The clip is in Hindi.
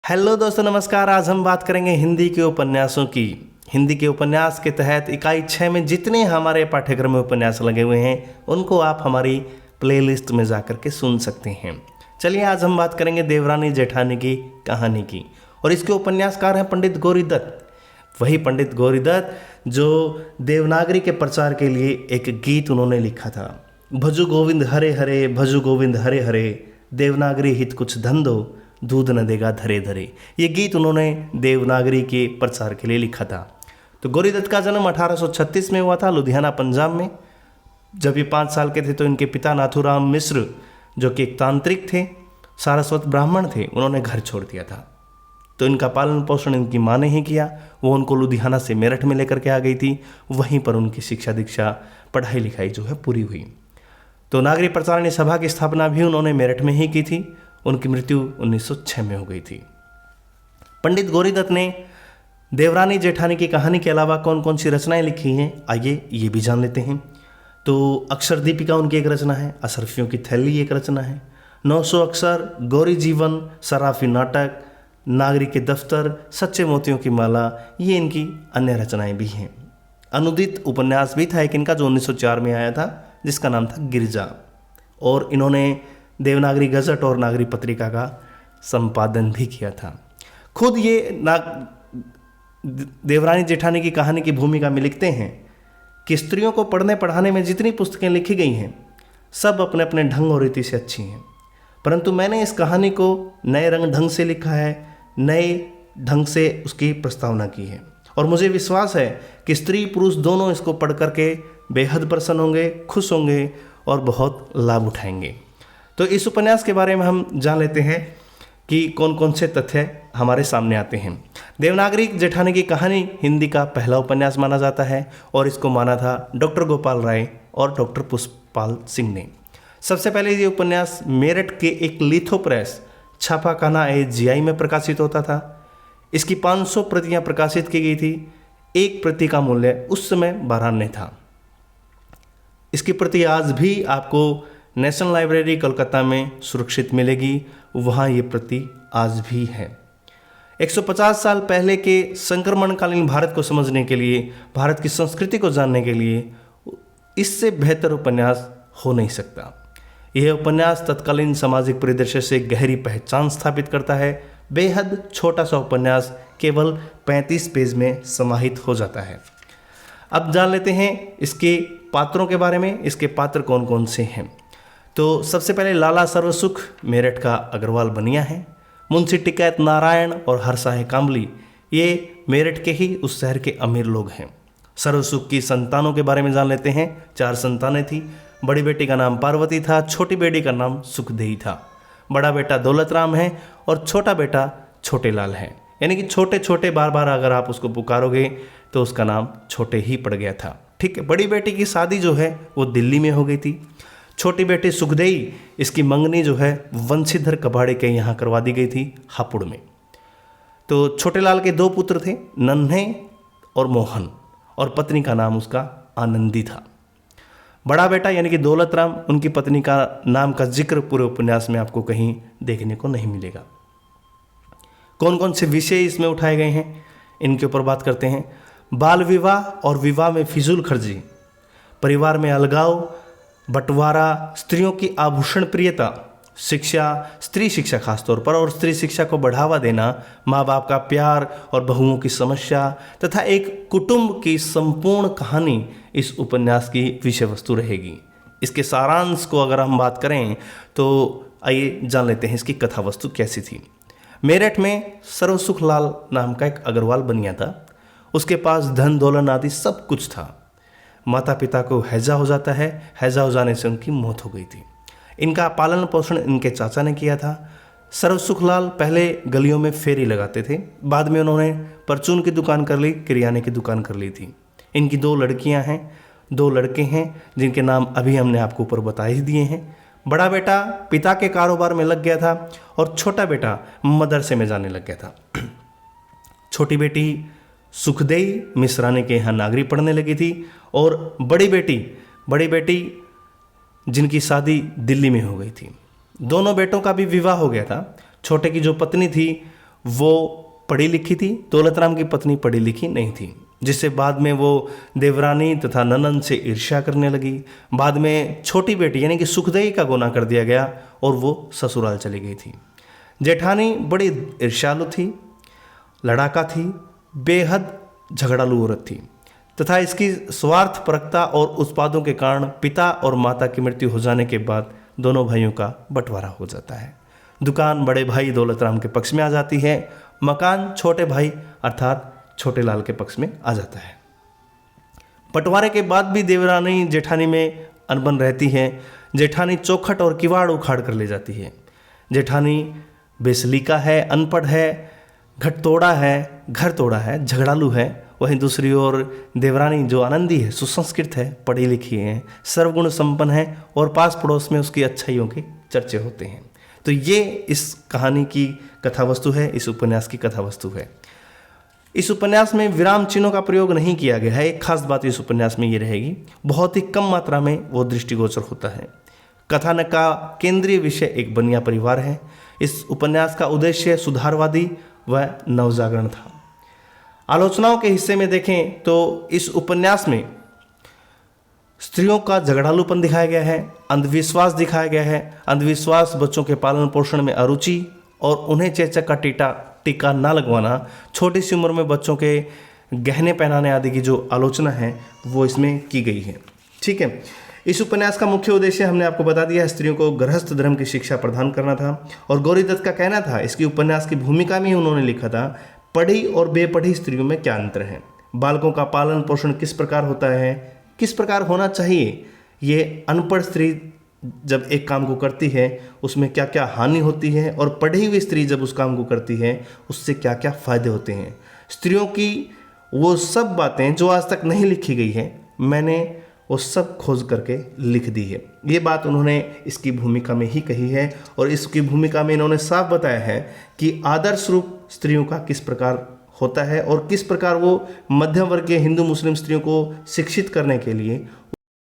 हेलो दोस्तों, नमस्कार। आज हम बात करेंगे हिंदी के उपन्यासों की। हिंदी के उपन्यास के तहत इकाई 6 में जितने हमारे पाठ्यक्रम में उपन्यास लगे हुए हैं उनको आप हमारी प्लेलिस्ट में जाकर के सुन सकते हैं। चलिए, आज हम बात करेंगे देवरानी जेठानी की कहानी की। और इसके उपन्यासकार हैं पंडित गौरीदत्त। वही पंडित गौरीदत्त जो देवनागरी के प्रचार के लिए एक गीत उन्होंने लिखा था। भजु गोविंद हरे हरे, भजु गोविंद हरे हरे, देवनागरी हित कुछ धन दो, दूध न देगा धरे धरे। ये गीत उन्होंने देवनागरी के प्रचार के लिए लिखा था। तो गौरीदत्त का जन्म 1836 में हुआ था, लुधियाना पंजाब में। जब ये 5 साल के थे तो इनके पिता नाथूराम मिश्र, जो कि एक तांत्रिक थे, सारस्वत ब्राह्मण थे, उन्होंने घर छोड़ दिया था। तो इनका पालन पोषण इनकी माँ ने ही किया। वो उनको लुधियाना से मेरठ में लेकर के आ गई थी। वहीं पर उनकी शिक्षा दीक्षा, पढ़ाई लिखाई जो है पूरी हुई। तो नागरी प्रचारणी सभा की स्थापना भी उन्होंने मेरठ में ही की थी। उनकी मृत्यु 1906 में हो गई थी। पंडित गौरीदत्त ने देवरानी जेठानी की कहानी के अलावा कौन कौन सी रचनाएं लिखी हैं, आइए ये भी जान लेते हैं। तो अक्षर दीपिका उनकी एक रचना है, असरफियों की थैली एक रचना है, 900 अक्षर, गौरी जीवन, सराफी नाटक, नागरी के दफ्तर, सच्चे मोतियों की माला, ये इनकी अन्य रचनाएं भी हैं। अनुदित उपन्यास भी था एक इनका, जो 1904 में आया था, जिसका नाम था गिरजा। और इन्होंने देवनागरी गजट और नागरी पत्रिका का संपादन भी किया था। खुद ये देवरानी जेठानी की कहानी की भूमिका में लिखते हैं कि स्त्रियों को पढ़ने पढ़ाने में जितनी पुस्तकें लिखी गई हैं सब अपने अपने ढंग और रीति से अच्छी हैं, परंतु मैंने इस कहानी को नए रंग ढंग से लिखा है, नए ढंग से उसकी प्रस्तावना की है। और मुझे विश्वास है कि स्त्री पुरुष दोनों इसको पढ़ करके बेहद प्रसन्न होंगे, खुश होंगे और बहुत लाभ उठाएंगे। तो इस उपन्यास के बारे में हम जान लेते हैं कि कौन कौन से तथ्य हमारे सामने आते हैं। देवनागरी जेठानी की कहानी हिंदी का पहला उपन्यास माना जाता है और इसको माना था डॉक्टर गोपाल राय और डॉक्टर पुष्पपाल सिंह ने। सबसे पहले ये उपन्यास मेरठ के एक लिथो प्रेस छापाखाना GI में प्रकाशित होता था। इसकी 500 प्रतियां प्रकाशित की गई थी। एक प्रति का मूल्य उस समय 12 आने था। इसकी प्रति आज भी आपको नेशनल लाइब्रेरी कोलकाता में सुरक्षित मिलेगी, वहाँ ये प्रति आज भी है। 150 साल पहले के संक्रमणकालीन भारत को समझने के लिए, भारत की संस्कृति को जानने के लिए इससे बेहतर उपन्यास हो नहीं सकता। यह उपन्यास तत्कालीन सामाजिक परिदृश्य से गहरी पहचान स्थापित करता है। बेहद छोटा सा उपन्यास केवल 35 पेज में समाहित हो जाता है। अब जान लेते हैं इसके पात्रों के बारे में। इसके पात्र कौन कौन से हैं। तो सबसे पहले लाला सर्वसुख मेरठ का अग्रवाल बनिया है। मुंशी टिकैत नारायण और हरसाहे काम्बली ये मेरठ के ही उस शहर के अमीर लोग हैं। सर्वसुख की संतानों के बारे में जान लेते हैं। 4 संतानें थी। बड़ी बेटी का नाम पार्वती था, छोटी बेटी का नाम सुखदेही था, बड़ा बेटा दौलत राम है और छोटा बेटा छोटे लाल है। यानी कि छोटे छोटे बार बार अगर आप उसको पुकारोगे तो उसका नाम छोटे ही पड़ गया था। ठीक है। बड़ी बेटी की शादी जो है वो दिल्ली में हो गई थी। छोटी बेटी सुखदेई, इसकी मंगनी जो है वंशीधर कबाड़े के यहाँ करवा दी गई थी, हापुड़ में। तो छोटे लाल के 2 पुत्र थे, नन्हे और मोहन, और पत्नी का नाम उसका आनंदी था। बड़ा बेटा यानी कि दौलत राम, उनकी पत्नी का नाम का जिक्र पूरे उपन्यास में आपको कहीं देखने को नहीं मिलेगा। कौन कौन से विषय इसमें उठाए गए हैं, इनके ऊपर बात करते हैं। बाल विवाह और विवाह में फिजूल खर्ची, परिवार में अलगाव, बंटवारा, स्त्रियों की आभूषण प्रियता, शिक्षा, स्त्री शिक्षा खासतौर पर, और स्त्री शिक्षा को बढ़ावा देना, माँ बाप का प्यार और बहुओं की समस्या तथा एक कुटुंब की संपूर्ण कहानी इस उपन्यास की विषय वस्तु रहेगी। इसके सारांश को अगर हम बात करें तो आइए जान लेते हैं इसकी कथा वस्तु कैसी थी। मेरठ में सर्वसुख लाल नाम का एक अग्रवाल बनिया था। उसके पास धन दौलत आदि सब कुछ था। माता पिता को हैजा हो जाता है। हैजा हो जाने से उनकी मौत हो गई थी। इनका पालन पोषण इनके चाचा ने किया था। सर्वसुखलाल पहले गलियों में फेरी लगाते थे, बाद में उन्होंने परचून की दुकान कर ली, किरियाने की दुकान कर ली थी। इनकी 2 लड़कियां हैं, 2 लड़के हैं जिनके नाम अभी हमने आपको ऊपर बता ही दिए हैं। बड़ा बेटा पिता के कारोबार में लग गया था और छोटा बेटा मदरसे में जाने लग गया था। छोटी बेटी सुखदेई मिश्रानी के यहाँ नागरी पढ़ने लगी थी और बड़ी बेटी जिनकी शादी दिल्ली में हो गई थी। दोनों बेटों का भी विवाह हो गया था। छोटे की जो पत्नी थी वो पढ़ी लिखी थी, दौलत राम की पत्नी पढ़ी लिखी नहीं थी, जिससे बाद में वो देवरानी तथा ननंद से ईर्ष्या करने लगी। बाद में छोटी बेटी यानी कि सुखदेई का गुनाह कर दिया गया और वो ससुराल चली गई थी। जेठानी बड़ी ईर्ष्यालु थी, लड़ाका थी, बेहद झगड़ालू औरत थी तथा इसकी स्वार्थपरकता और उत्पादों के कारण पिता और माता की मृत्यु हो जाने के बाद दोनों भाइयों का बंटवारा हो जाता है। दुकान बड़े भाई दौलत राम के पक्ष में आ जाती है, मकान छोटे भाई अर्थात छोटे लाल के पक्ष में आ जाता है। बंटवारे के बाद भी देवरानी जेठानी में अनबन रहती है। जेठानी चौखट और किवाड़ उखाड़ कर ले जाती है। जेठानी बेसलीका है, अनपढ़ है, घटतोड़ा है, घर तोड़ा है, झगड़ालू है। वहीं दूसरी ओर देवरानी जो आनंदी है, सुसंस्कृत है, पढ़ी लिखी है, सर्वगुण संपन्न है और पास पड़ोस में उसकी अच्छाइयों के चर्चे होते हैं। तो ये इस कहानी की कथा वस्तु है, इस उपन्यास की कथा वस्तु है। इस उपन्यास में विराम चिन्हों का प्रयोग नहीं किया गया है। एक खास बात इस उपन्यास में ये रहेगी, बहुत ही कम मात्रा में वो दृष्टिगोचर होता है। कथानक का केंद्रीय विषय एक बनिया परिवार है। इस उपन्यास का उद्देश्य सुधारवादी व नवजागरण था। आलोचनाओं के हिस्से में देखें तो इस उपन्यास में स्त्रियों का झगड़ालूपन दिखाया गया है, अंधविश्वास दिखाया गया है। अंधविश्वास, बच्चों के पालन पोषण में अरुचि और उन्हें चेचक का टीका ना लगवाना, छोटी सी उम्र में बच्चों के गहने पहनाने आदि की जो आलोचना है वो इसमें की गई है। ठीक है, इस उपन्यास का मुख्य उद्देश्य हमने आपको बता दिया है, स्त्रियों को गृहस्थ धर्म की शिक्षा प्रदान करना था। और गौरी दत्त का कहना था, इसकी उपन्यास की भूमिका में ही उन्होंने लिखा था, पढ़ी और बेपढ़ी स्त्रियों में क्या अंतर है, बालकों का पालन पोषण किस प्रकार होता है, किस प्रकार होना चाहिए, ये अनपढ़ स्त्री जब एक काम को करती है उसमें क्या क्या हानि होती है और पढ़ी हुई स्त्री जब उस काम को करती है उससे क्या क्या फायदे होते हैं। स्त्रियों की वो सब बातें जो आज तक नहीं लिखी गई है, मैंने वो सब खोज करके लिख दी है। ये बात उन्होंने इसकी भूमिका में ही कही है और इसकी भूमिका में इन्होंने साफ बताया है कि आदर्श रूप स्त्रियों का किस प्रकार होता है और किस प्रकार वो मध्यम वर्ग के हिंदू मुस्लिम स्त्रियों को शिक्षित करने के लिए